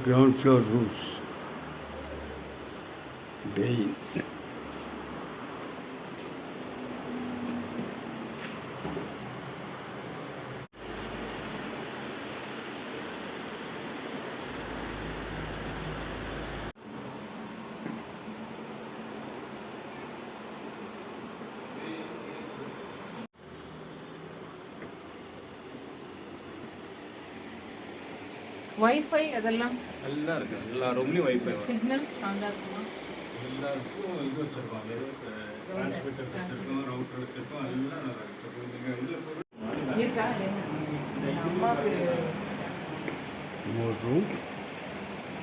ground floor rooms. Bain. Wifi அதெல்லாம் எல்லாம் இருக்கு. எல்லா ரூம்லயும் வைஃபை வரும். சிக்னல் ஸ்ட்ராங்கா இருக்குமா? எல்லாருக்கும் இது வச்சிருப்பாங்க. டிரான்ஸ்மிட்டர் வச்சிருக்கோம், ரவுட்டர் வச்சிருக்கோம், எல்லாம் நல்லா இருக்கு. நீங்க உள்ள போய் இருக்கா? அம்மாக்கு More room.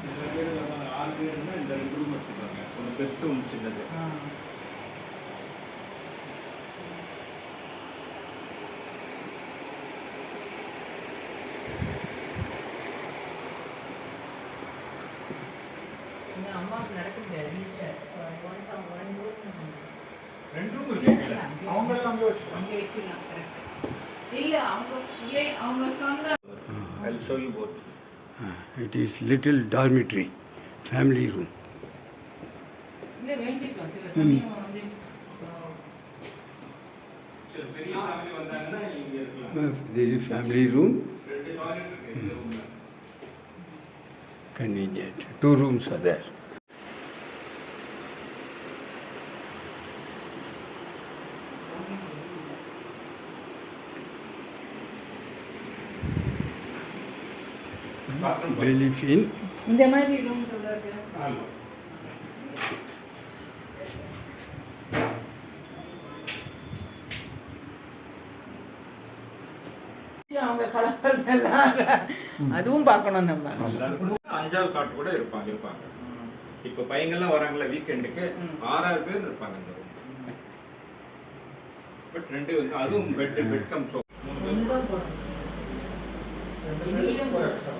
சில பேர் 6 பேர்னா இந்த 2 ரூம் வச்சிருக்காங்க. ஒன்று பெருசு ஒன்று சின்னது. அம்மாவுக்கு நடக்க முடியாது wheelchair. So I want some one room. 2 room இருக்கு. அவங்க எல்லாம் அங்கே வச்சுருக்காங்க. அங்கே வச்சிடலாம். இல்லை அவங்க சொந்த I'll show you both. It is little dormitory, family room. இல்லை வேண்டிக்கலாம் சில சமயம் வந்து சில பெரிய ஃபேமிலி வந்தாங்கன்னா இங்க இருக்கலாம். This is family room, 2 toilet இருக்கு இந்த ரூம்ல. convenient. 2 rooms are there. Bailiff Inn. இந்த மாதிரி ரூம்ஸ் எல்லாம் இருக்கு. ஆமா. அவங்க கலப்பெல்லாம் அதுவும் பார்க்கணும் நம்ம. எல்லாருக்கும் 5ஆவது காட்டு கூட இருப்பாங்க. இப்போ பையங்கள்லாம் வராங்கல்ல வீக்கெண்டுக்கு 6 பேர் இருப்பாங்க இந்த ரூம். பட் 2 வந்து அதுவும் பெட் கம் சோ. ரொம்ப போறோம். ரெண்டு பேரும் ஒரு extra.